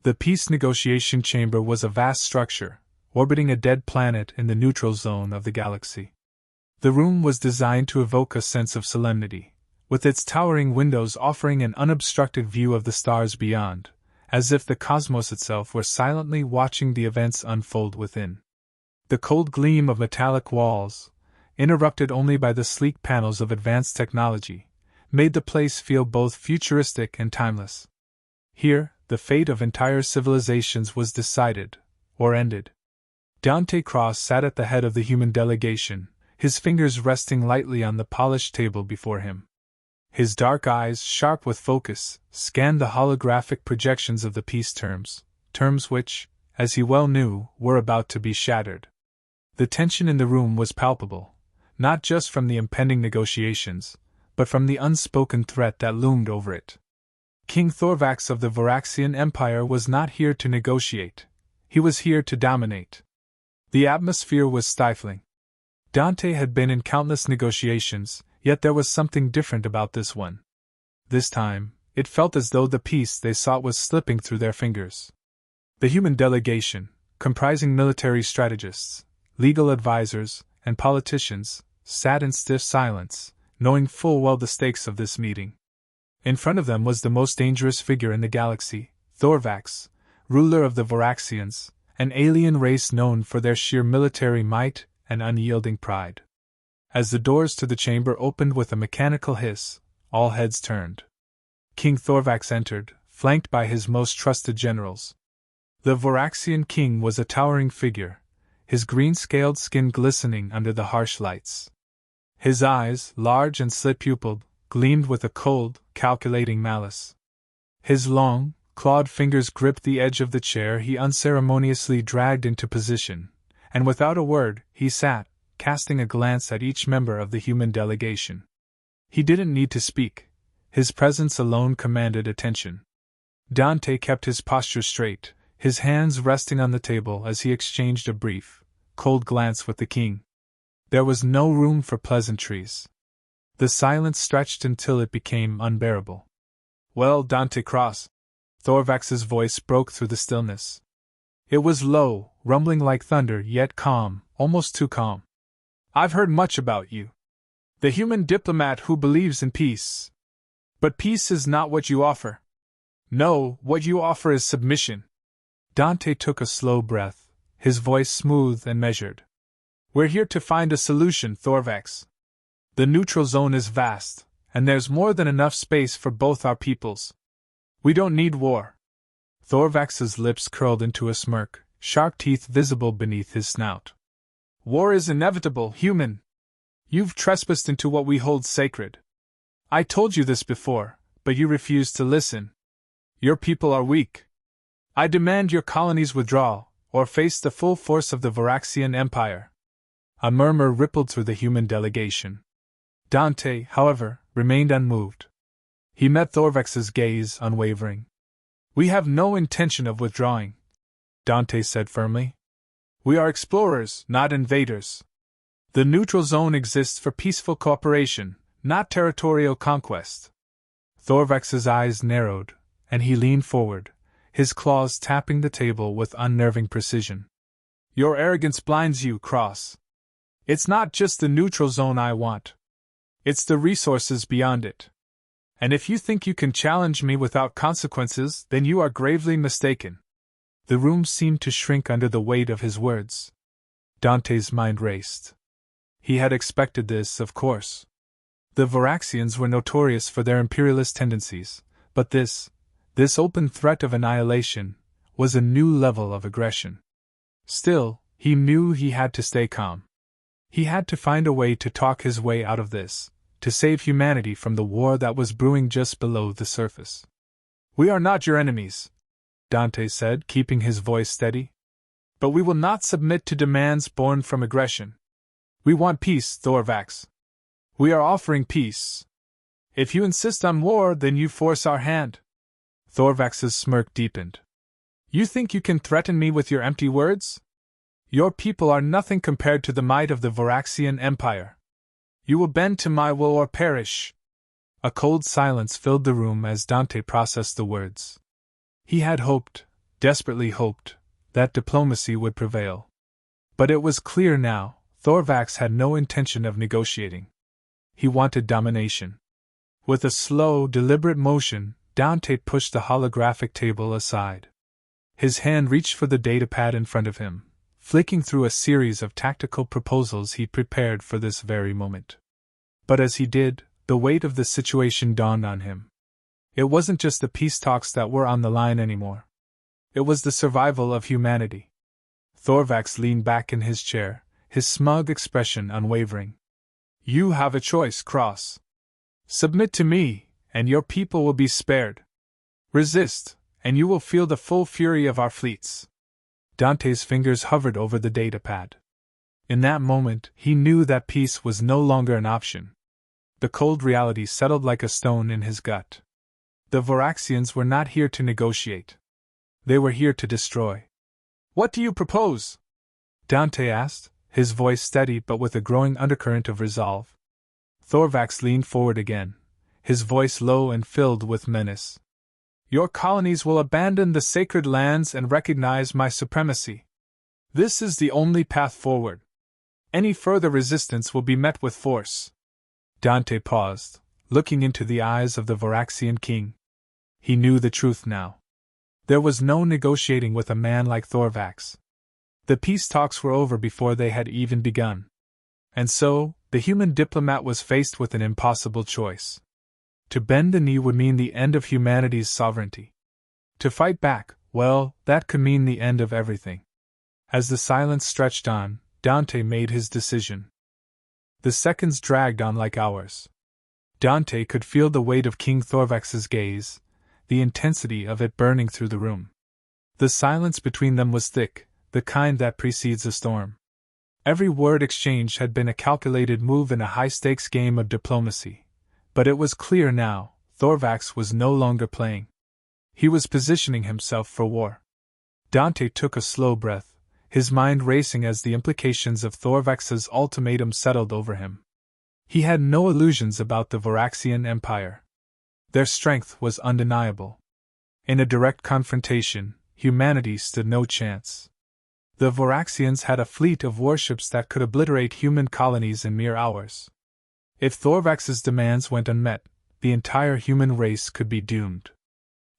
The peace negotiation chamber was a vast structure, orbiting a dead planet in the neutral zone of the galaxy. The room was designed to evoke a sense of solemnity, with its towering windows offering an unobstructed view of the stars beyond, as if the cosmos itself were silently watching the events unfold within. The cold gleam of metallic walls, interrupted only by the sleek panels of advanced technology, made the place feel both futuristic and timeless. Here, the fate of entire civilizations was decided, or ended. Dante Cross sat at the head of the human delegation, his fingers resting lightly on the polished table before him. His dark eyes, sharp with focus, scanned the holographic projections of the peace terms which, as he well knew, were about to be shattered. The tension in the room was palpable, not just from the impending negotiations, but from the unspoken threat that loomed over it. King Thorvax of the Varaxian Empire was not here to negotiate, he was here to dominate. The atmosphere was stifling. Dante had been in countless negotiations, yet there was something different about this one. This time, it felt as though the peace they sought was slipping through their fingers. The human delegation, comprising military strategists, legal advisors, and politicians, sat in stiff silence, knowing full well the stakes of this meeting. In front of them was the most dangerous figure in the galaxy, Thorvax, ruler of the Varaxians, an alien race known for their sheer military might and unyielding pride. As the doors to the chamber opened with a mechanical hiss, all heads turned. King Thorvax entered, flanked by his most trusted generals. The Varaxian king was a towering figure, his green-scaled skin glistening under the harsh lights. His eyes, large and slit-pupiled, gleamed with a cold, calculating malice. His long, clawed fingers gripped the edge of the chair he unceremoniously dragged into position, and without a word, he sat, casting a glance at each member of the human delegation. He didn't need to speak, his presence alone commanded attention. Dante kept his posture straight, his hands resting on the table as he exchanged a brief, cold glance with the king. There was no room for pleasantries. The silence stretched until it became unbearable. "Well, Dante Cross," Thorvax's voice broke through the stillness. It was low, rumbling like thunder, yet calm, almost too calm. "I've heard much about you. The human diplomat who believes in peace. But peace is not what you offer. No, what you offer is submission." Dante took a slow breath, his voice smooth and measured. "We're here to find a solution, Thorvax. The neutral zone is vast, and there's more than enough space for both our peoples. We don't need war." Thorvax's lips curled into a smirk, sharp teeth visible beneath his snout. "War is inevitable, human. You've trespassed into what we hold sacred. I told you this before, but you refused to listen. Your people are weak. I demand your colonies withdraw, or face the full force of the Varaxian Empire." A murmur rippled through the human delegation. Dante, however, remained unmoved. He met Thorvax's gaze, unwavering. "We have no intention of withdrawing," Dante said firmly. "We are explorers, not invaders. The neutral zone exists for peaceful cooperation, not territorial conquest." Thorvax's eyes narrowed, and he leaned forward, his claws tapping the table with unnerving precision. "Your arrogance blinds you, Cross. It's not just the neutral zone I want. It's the resources beyond it. And if you think you can challenge me without consequences, then you are gravely mistaken." The room seemed to shrink under the weight of his words. Dante's mind raced. He had expected this, of course. The Varaxians were notorious for their imperialist tendencies, but this open threat of annihilation, was a new level of aggression. Still, he knew he had to stay calm. He had to find a way to talk his way out of this, to save humanity from the war that was brewing just below the surface. "We are not your enemies," Dante said, keeping his voice steady. "But we will not submit to demands born from aggression. We want peace, Thorvax. We are offering peace. If you insist on war, then you force our hand." Thorvax's smirk deepened. "You think you can threaten me with your empty words? Your people are nothing compared to the might of the Varaxian Empire. You will bend to my will or perish." A cold silence filled the room as Dante processed the words. He had hoped, desperately hoped that diplomacy would prevail. But it was clear now, Thorvax had no intention of negotiating. He wanted domination. With a slow, deliberate motion, Dante pushed the holographic table aside. His hand reached for the datapad in front of him, flicking through a series of tactical proposals he'd prepared for this very moment. But as he did, the weight of the situation dawned on him. It wasn't just the peace talks that were on the line anymore. It was the survival of humanity. Thorvax leaned back in his chair, his smug expression unwavering. You have a choice, Cross. Submit to me, and your people will be spared. Resist, and you will feel the full fury of our fleets. Dante's fingers hovered over the datapad. In that moment, he knew that peace was no longer an option. The cold reality settled like a stone in his gut. The Voraxians were not here to negotiate. They were here to destroy. What do you propose? Dante asked, his voice steady but with a growing undercurrent of resolve. Thorvax leaned forward again, his voice low and filled with menace. Your colonies will abandon the sacred lands and recognize my supremacy. This is the only path forward. Any further resistance will be met with force. Dante paused, looking into the eyes of the Voraxian king. He knew the truth now. There was no negotiating with a man like Thorvax. The peace talks were over before they had even begun. And so, the human diplomat was faced with an impossible choice. To bend the knee would mean the end of humanity's sovereignty. To fight back, well, that could mean the end of everything. As the silence stretched on, Dante made his decision. The seconds dragged on like hours. Dante could feel the weight of King Thorvax's gaze, the intensity of it burning through the room. The silence between them was thick, the kind that precedes a storm. Every word exchanged had been a calculated move in a high-stakes game of diplomacy. But it was clear now, Thorvax was no longer playing. He was positioning himself for war. Dante took a slow breath, his mind racing as the implications of Thorvax's ultimatum settled over him. He had no illusions about the Voraxian Empire. Their strength was undeniable. In a direct confrontation, humanity stood no chance. The Voraxians had a fleet of warships that could obliterate human colonies in mere hours. If Thorvax's demands went unmet, the entire human race could be doomed.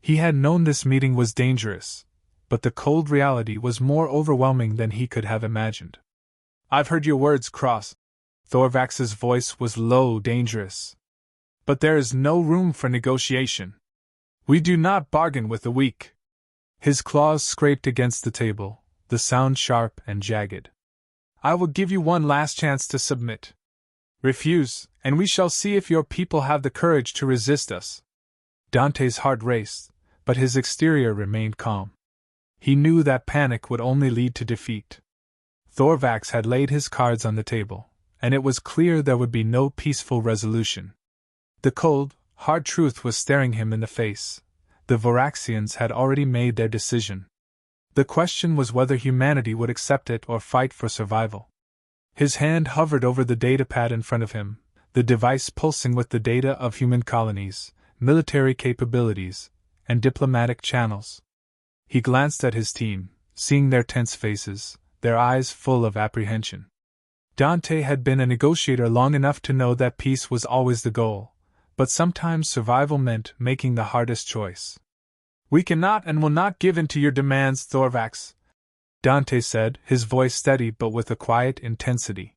He had known this meeting was dangerous, but the cold reality was more overwhelming than he could have imagined. I've heard your words, Cross. Thorvax's voice was low, dangerous. But there is no room for negotiation. We do not bargain with the weak. His claws scraped against the table, the sound sharp and jagged. I will give you one last chance to submit. Refuse, and we shall see if your people have the courage to resist us. Dante's heart raced, but his exterior remained calm. He knew that panic would only lead to defeat. Thorvax had laid his cards on the table, and it was clear there would be no peaceful resolution. The cold, hard truth was staring him in the face. The Voraxians had already made their decision. The question was whether humanity would accept it or fight for survival. His hand hovered over the datapad in front of him, the device pulsing with the data of human colonies, military capabilities, and diplomatic channels. He glanced at his team, seeing their tense faces, their eyes full of apprehension. Dante had been a negotiator long enough to know that peace was always the goal, but sometimes survival meant making the hardest choice. We cannot and will not give in to your demands, Thorvax, Dante said, his voice steady but with a quiet intensity.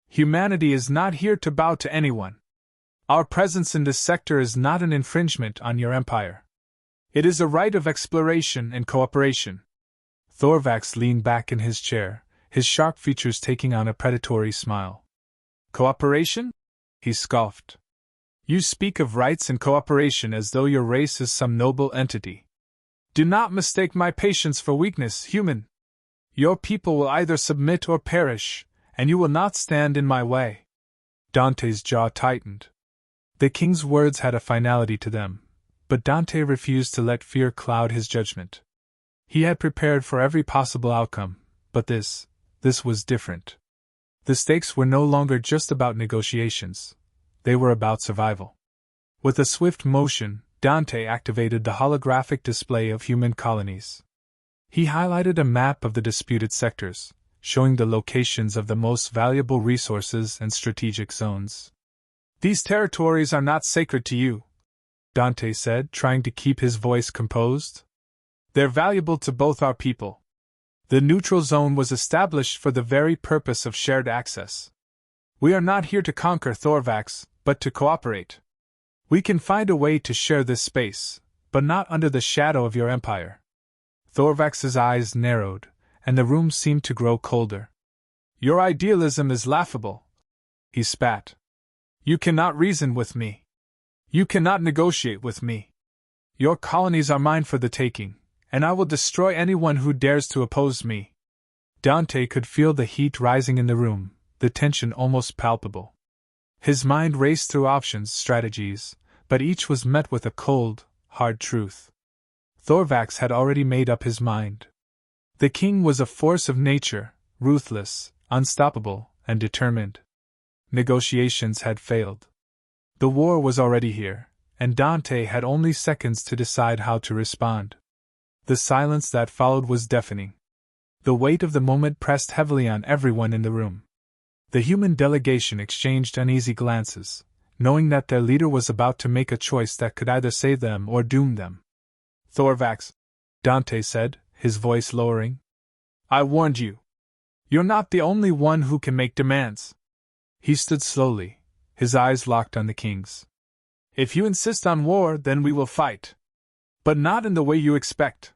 Humanity is not here to bow to anyone. Our presence in this sector is not an infringement on your empire. It is a right of exploration and cooperation. Thorvax leaned back in his chair, his sharp features taking on a predatory smile. Cooperation? He scoffed. You speak of rights and cooperation as though your race is some noble entity. Do not mistake my patience for weakness, human. Your people will either submit or perish, and you will not stand in my way. Dante's jaw tightened. The king's words had a finality to them, but Dante refused to let fear cloud his judgment. He had prepared for every possible outcome, but this was different. The stakes were no longer just about negotiations. They were about survival. With a swift motion, Dante activated the holographic display of human colonies. He highlighted a map of the disputed sectors, showing the locations of the most valuable resources and strategic zones. "These territories are not sacred to you," Dante said, trying to keep his voice composed. "They're valuable to both our people. The neutral zone was established for the very purpose of shared access. We are not here to conquer Thorvax, but to cooperate. We can find a way to share this space, but not under the shadow of your empire." Thorvax's eyes narrowed, and the room seemed to grow colder. "Your idealism is laughable," he spat. "You cannot reason with me. You cannot negotiate with me. Your colonies are mine for the taking, and I will destroy anyone who dares to oppose me." Dante could feel the heat rising in the room, the tension almost palpable. His mind raced through options, strategies, but each was met with a cold, hard truth. Thorvax had already made up his mind. The king was a force of nature, ruthless, unstoppable, and determined. Negotiations had failed. The war was already here, and Dante had only seconds to decide how to respond. The silence that followed was deafening. The weight of the moment pressed heavily on everyone in the room. The human delegation exchanged uneasy glances, knowing that their leader was about to make a choice that could either save them or doom them. "Thorvax," Dante said, his voice lowering, "I warned you. You're not the only one who can make demands." He stood slowly, his eyes locked on the king's. "If you insist on war, then we will fight. But not in the way you expect."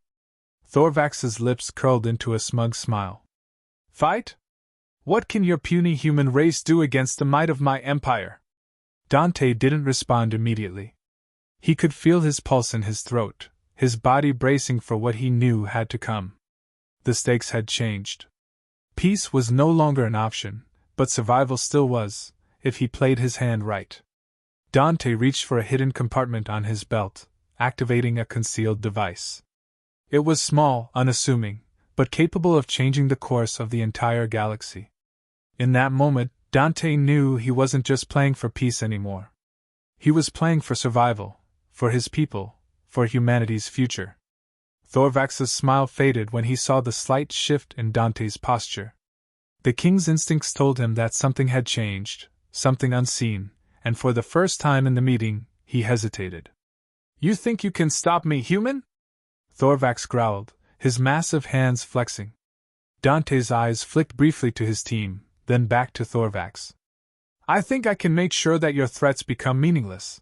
Thorvax's lips curled into a smug smile. "Fight? What can your puny human race do against the might of my empire?" Dante didn't respond immediately. He could feel his pulse in his throat, his body bracing for what he knew had to come. The stakes had changed. Peace was no longer an option, but survival still was, if he played his hand right. Dante reached for a hidden compartment on his belt, activating a concealed device. It was small, unassuming, but capable of changing the course of the entire galaxy. In that moment, Dante knew he wasn't just playing for peace anymore. He was playing for survival, for his people, for humanity's future. Thorvax's smile faded when he saw the slight shift in Dante's posture. The king's instincts told him that something had changed, something unseen, and for the first time in the meeting, he hesitated. "You think you can stop me, human?" Thorvax growled, his massive hands flexing. Dante's eyes flicked briefly to his team, then back to Thorvax. "I think I can make sure that your threats become meaningless."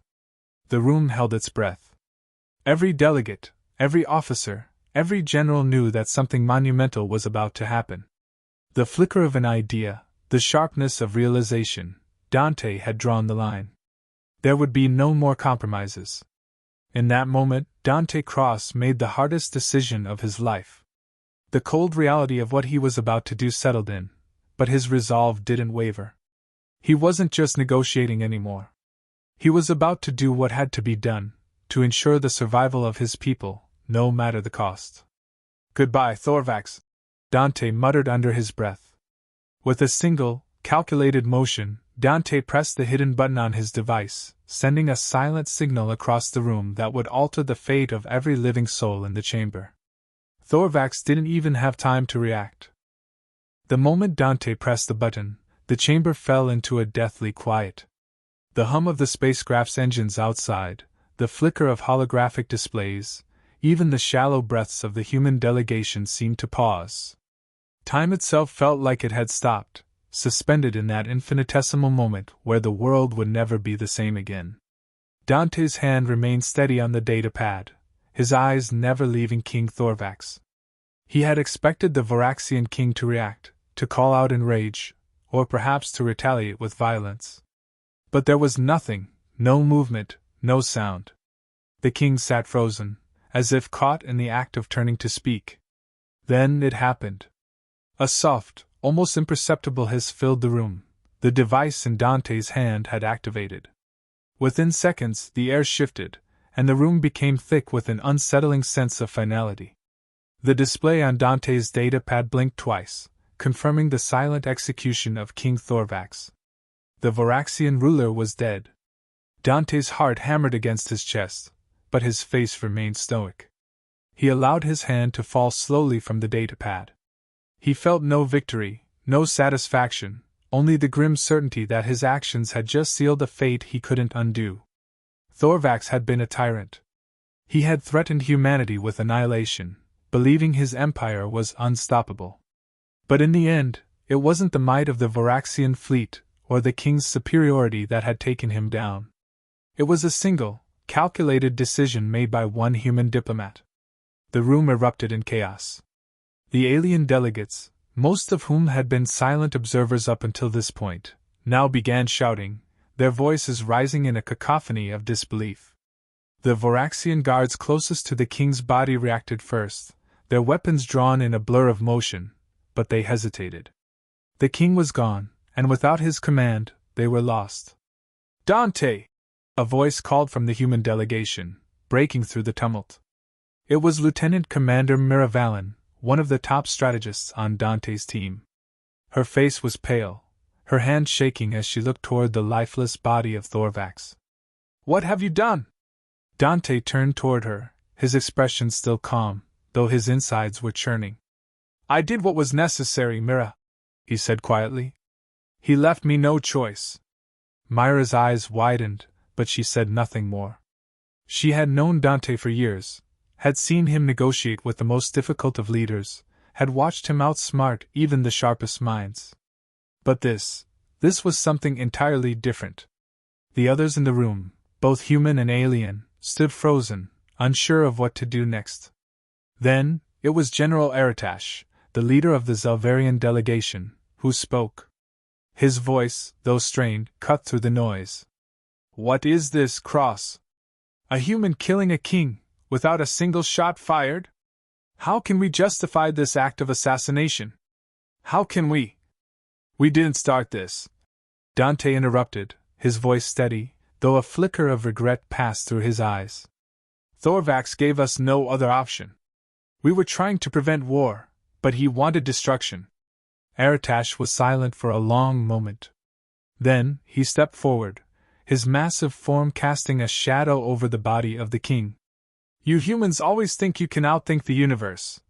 The room held its breath. Every delegate, every officer, every general knew that something monumental was about to happen. The flicker of an idea, the sharpness of realization, Dante had drawn the line. There would be no more compromises. In that moment, Dante Cross made the hardest decision of his life. The cold reality of what he was about to do settled in, but his resolve didn't waver. He wasn't just negotiating anymore. He was about to do what had to be done, to ensure the survival of his people, no matter the cost. "Goodbye, Thorvax," Dante muttered under his breath. With a single, calculated motion, Dante pressed the hidden button on his device, sending a silent signal across the room that would alter the fate of every living soul in the chamber. Thorvax didn't even have time to react. The moment Dante pressed the button, the chamber fell into a deathly quiet. The hum of the spacecraft's engines outside, the flicker of holographic displays, even the shallow breaths of the human delegation seemed to pause. Time itself felt like it had stopped, suspended in that infinitesimal moment where the world would never be the same again. Dante's hand remained steady on the data pad, his eyes never leaving King Thorvax. He had expected the Varaxian king to react, to call out in rage, or perhaps to retaliate with violence. But there was nothing, no movement, no sound. The king sat frozen, as if caught in the act of turning to speak. Then it happened. A soft, almost imperceptible hiss filled the room. The device in Dante's hand had activated. Within seconds, the air shifted, and the room became thick with an unsettling sense of finality. The display on Dante's data pad blinked twice, confirming the silent execution of King Thorvax. The Varaxian ruler was dead. Dante's heart hammered against his chest, but his face remained stoic. He allowed his hand to fall slowly from the datapad. He felt no victory, no satisfaction, only the grim certainty that his actions had just sealed a fate he couldn't undo. Thorvax had been a tyrant. He had threatened humanity with annihilation, believing his empire was unstoppable. But in the end, it wasn't the might of the Voraxian fleet or the king's superiority that had taken him down. It was a single, calculated decision made by one human diplomat. The room erupted in chaos. The alien delegates, most of whom had been silent observers up until this point, now began shouting, their voices rising in a cacophony of disbelief. The Voraxian guards closest to the king's body reacted first, their weapons drawn in a blur of motion, but they hesitated. The king was gone, and without his command, they were lost. "Dante!" A voice called from the human delegation, breaking through the tumult. It was Lieutenant Commander Miravalin, one of the top strategists on Dante's team. Her face was pale, her hand shaking as she looked toward the lifeless body of Thorvax. "What have you done?" Dante turned toward her, his expression still calm, though his insides were churning. "I did what was necessary, Mira," he said quietly. "He left me no choice." Myra's eyes widened, but she said nothing more. She had known Dante for years, had seen him negotiate with the most difficult of leaders, had watched him outsmart even the sharpest minds. But this was something entirely different. The others in the room, both human and alien, stood frozen, unsure of what to do next. Then, it was General Aratash, the leader of the Zelvarian delegation, who spoke. His voice, though strained, cut through the noise. "What is this, Cross? A human killing a king, without a single shot fired? How can we justify this act of assassination? How can we?" "We didn't start this," Dante interrupted, his voice steady, though a flicker of regret passed through his eyes. "Thorvax gave us no other option. We were trying to prevent war, but he wanted destruction." Aratash was silent for a long moment. Then, he stepped forward, his massive form casting a shadow over the body of the king. "You humans always think you can outthink the universe,"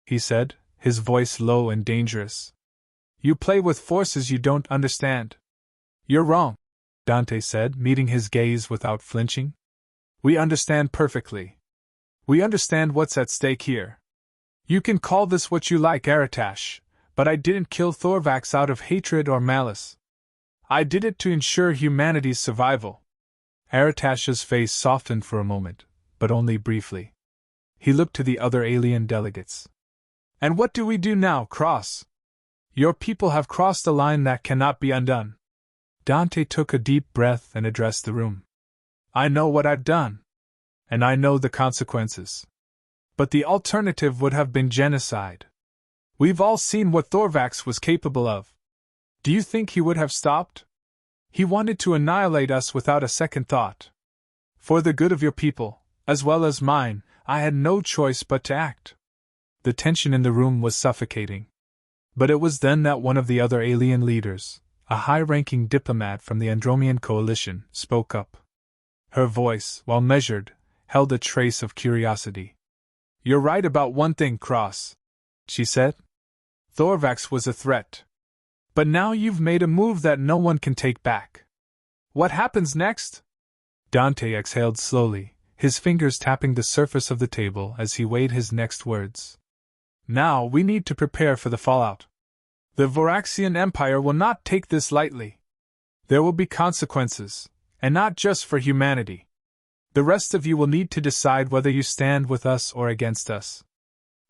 he said, his voice low and dangerous. "You play with forces you don't understand." "You're wrong," Dante said, meeting his gaze without flinching. "We understand perfectly. We understand what's at stake here. You can call this what you like, Aratash, but I didn't kill Thorvax out of hatred or malice. I did it to ensure humanity's survival." Aratash's face softened for a moment, but only briefly. He looked to the other alien delegates. "And what do we do now, Cross? Your people have crossed a line that cannot be undone." Dante took a deep breath and addressed the room. "I know what I've done. And I know the consequences. But the alternative would have been genocide. We've all seen what Thorvax was capable of. Do you think he would have stopped? He wanted to annihilate us without a second thought. For the good of your people, as well as mine, I had no choice but to act." The tension in the room was suffocating. But it was then that one of the other alien leaders, a high-ranking diplomat from the Andromean coalition, spoke up. Her voice, while measured, held a trace of curiosity. "You're right about one thing, Cross," she said. "Thorvax was a threat. But now you've made a move that no one can take back. What happens next?" Dante exhaled slowly, his fingers tapping the surface of the table as he weighed his next words. "Now we need to prepare for the fallout. The Voraxian Empire will not take this lightly. There will be consequences, and not just for humanity. The rest of you will need to decide whether you stand with us or against us."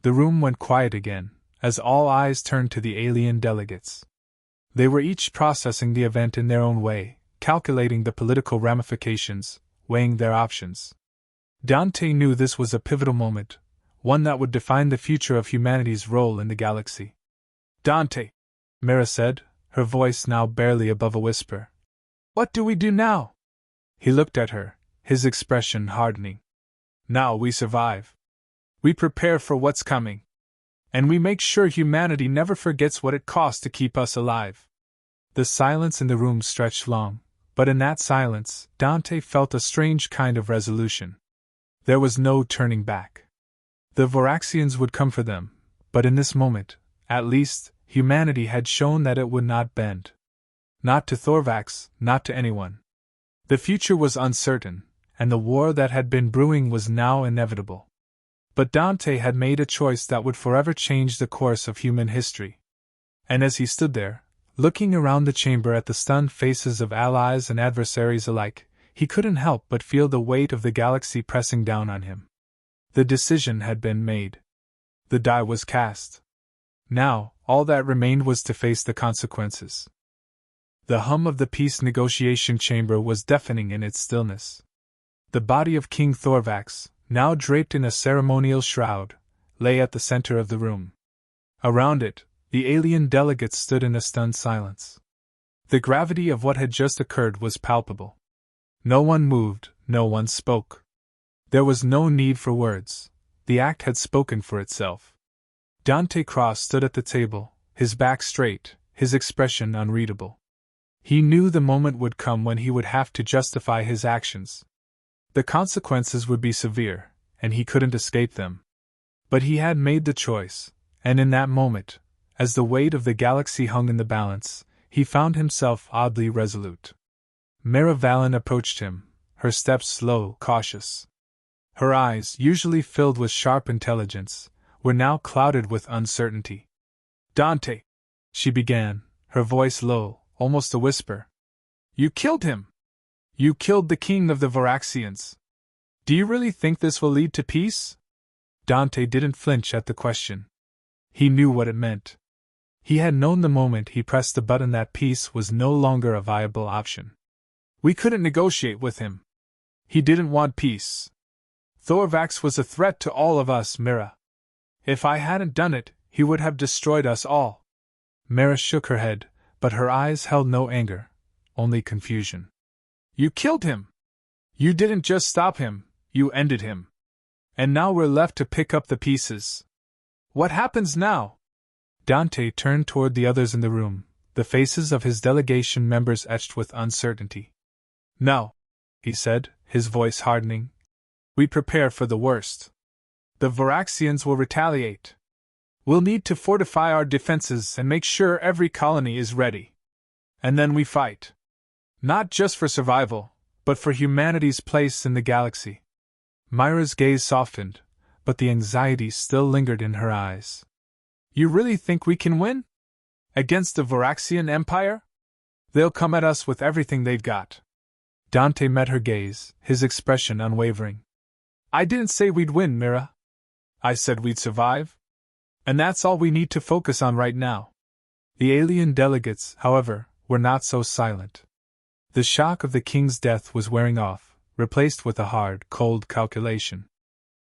The room went quiet again, as all eyes turned to the alien delegates. They were each processing the event in their own way, calculating the political ramifications, weighing their options. Dante knew this was a pivotal moment, one that would define the future of humanity's role in the galaxy. "Dante," Mira said, her voice now barely above a whisper. "What do we do now?" He looked at her, his expression hardening. "Now we survive. We prepare for what's coming. And we make sure humanity never forgets what it cost to keep us alive." The silence in the room stretched long, but in that silence, Dante felt a strange kind of resolution. There was no turning back. The Voraxians would come for them, but in this moment, at least, humanity had shown that it would not bend. Not to Thorvax, not to anyone. The future was uncertain, and the war that had been brewing was now inevitable. But Dante had made a choice that would forever change the course of human history. And as he stood there, looking around the chamber at the stunned faces of allies and adversaries alike, he couldn't help but feel the weight of the galaxy pressing down on him. The decision had been made. The die was cast. Now, all that remained was to face the consequences. The hum of the peace negotiation chamber was deafening in its stillness. The body of King Thorvax, now draped in a ceremonial shroud, lay at the center of the room. Around it, the alien delegates stood in a stunned silence. The gravity of what had just occurred was palpable. No one moved, no one spoke. There was no need for words. The act had spoken for itself. Dante Cross stood at the table, his back straight, his expression unreadable. He knew the moment would come when he would have to justify his actions. The consequences would be severe, and he couldn't escape them. But he had made the choice, and in that moment, as the weight of the galaxy hung in the balance, he found himself oddly resolute. Mira Valen approached him, her steps slow, cautious. Her eyes, usually filled with sharp intelligence, were now clouded with uncertainty. "Dante," she began, her voice low, almost a whisper. "You killed him! You killed the king of the Voraxians. Do you really think this will lead to peace?" Dante didn't flinch at the question. He knew what it meant. He had known the moment he pressed the button that peace was no longer a viable option. "We couldn't negotiate with him. He didn't want peace. Thorvax was a threat to all of us, Mira. If I hadn't done it, he would have destroyed us all." Mira shook her head, but her eyes held no anger, only confusion. "You killed him! You didn't just stop him, you ended him. And now we're left to pick up the pieces. What happens now?" Dante turned toward the others in the room, the faces of his delegation members etched with uncertainty. "No," he said, his voice hardening. "We prepare for the worst. The Voraxians will retaliate. We'll need to fortify our defenses and make sure every colony is ready. And then we fight. Not just for survival, but for humanity's place in the galaxy." Myra's gaze softened, but the anxiety still lingered in her eyes. "You really think we can win? Against the Voraxian Empire? They'll come at us with everything they've got." Dante met her gaze, his expression unwavering. "I didn't say we'd win, Mira. I said we'd survive. And that's all we need to focus on right now." The alien delegates, however, were not so silent. The shock of the king's death was wearing off, replaced with a hard, cold calculation.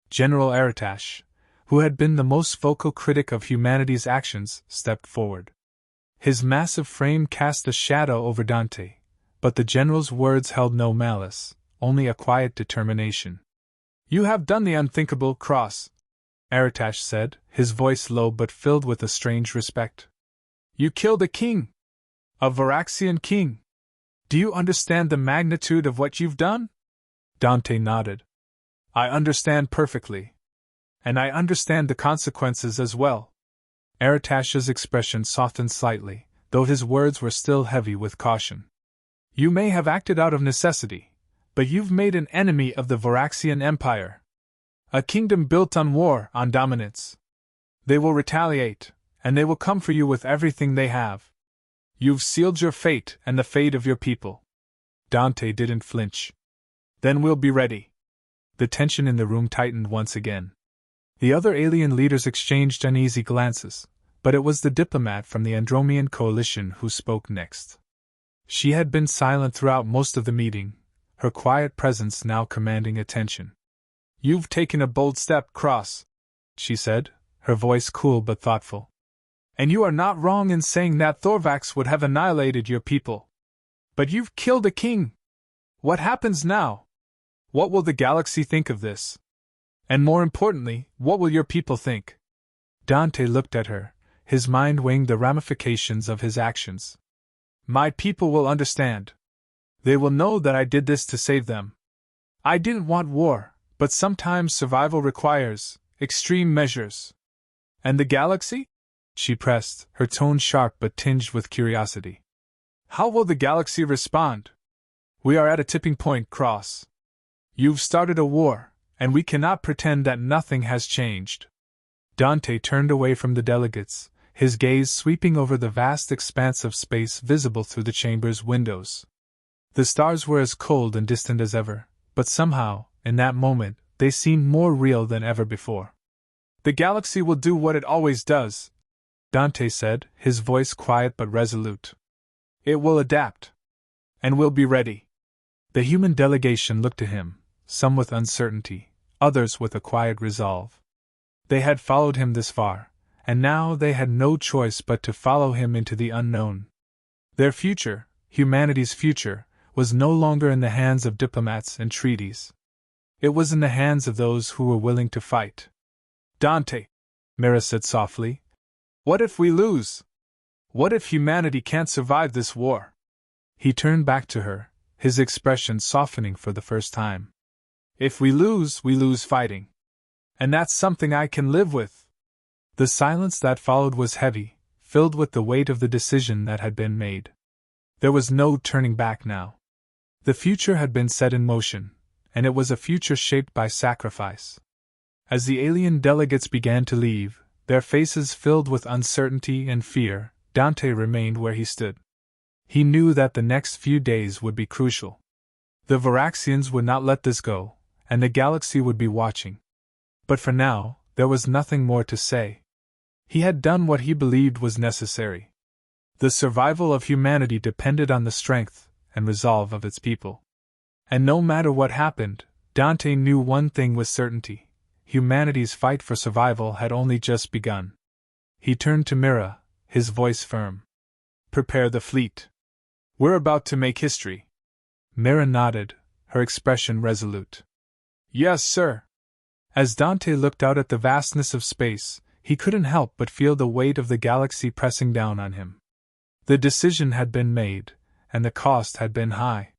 General Aratash, who had been the most vocal critic of humanity's actions, stepped forward. His massive frame cast a shadow over Dante, but the general's words held no malice, only a quiet determination. "You have done the unthinkable, Cross," Aratash said, his voice low but filled with a strange respect. "You killed a king! A Voraxian king! Do you understand the magnitude of what you've done?" Dante nodded. "I understand perfectly. And I understand the consequences as well." Aratash's expression softened slightly, though his words were still heavy with caution. "You may have acted out of necessity, but you've made an enemy of the Voraxian Empire. A kingdom built on war, on dominance. They will retaliate, and they will come for you with everything they have. You've sealed your fate and the fate of your people." Dante didn't flinch. "Then we'll be ready." The tension in the room tightened once again. The other alien leaders exchanged uneasy glances, but it was the diplomat from the Andromean coalition who spoke next. She had been silent throughout most of the meeting, her quiet presence now commanding attention. "You've taken a bold step, Cross," she said, her voice cool but thoughtful. "And you are not wrong in saying that Thorvax would have annihilated your people. But you've killed a king. What happens now? What will the galaxy think of this? And more importantly, what will your people think?" Dante looked at her, his mind weighing the ramifications of his actions. "My people will understand. They will know that I did this to save them. I didn't want war, but sometimes survival requires, extreme measures. And the galaxy? She pressed, her tone sharp but tinged with curiosity. How will the galaxy respond? We are at a tipping point, Cross. You've started a war, and we cannot pretend that nothing has changed. Dante turned away from the delegates, his gaze sweeping over the vast expanse of space visible through the chamber's windows. The stars were as cold and distant as ever, but somehow, in that moment, they seemed more real than ever before. The galaxy will do what it always does, Dante said, his voice quiet but resolute. It will adapt. And will be ready. The human delegation looked to him, some with uncertainty, others with a quiet resolve. They had followed him this far, and now they had no choice but to follow him into the unknown. Their future, humanity's future, was no longer in the hands of diplomats and treaties. It was in the hands of those who were willing to fight. Dante, Mira said softly, what if we lose? What if humanity can't survive this war? He turned back to her, his expression softening for the first time. If we lose fighting. And that's something I can live with. The silence that followed was heavy, filled with the weight of the decision that had been made. There was no turning back now. The future had been set in motion, and it was a future shaped by sacrifice. As the alien delegates began to leave, their faces filled with uncertainty and fear, Dante remained where he stood. He knew that the next few days would be crucial. The Varaxians would not let this go, and the galaxy would be watching. But for now, there was nothing more to say. He had done what he believed was necessary. The survival of humanity depended on the strength and resolve of its people. And no matter what happened, Dante knew one thing with certainty: humanity's fight for survival had only just begun. He turned to Mira, his voice firm. Prepare the fleet. We're about to make history. Mira nodded, her expression resolute. Yes, sir. As Dante looked out at the vastness of space, he couldn't help but feel the weight of the galaxy pressing down on him. The decision had been made, and the cost had been high.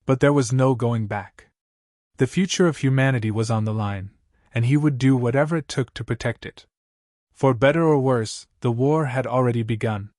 But there was no going back. The future of humanity was on the line, and he would do whatever it took to protect it. For better or worse, the war had already begun.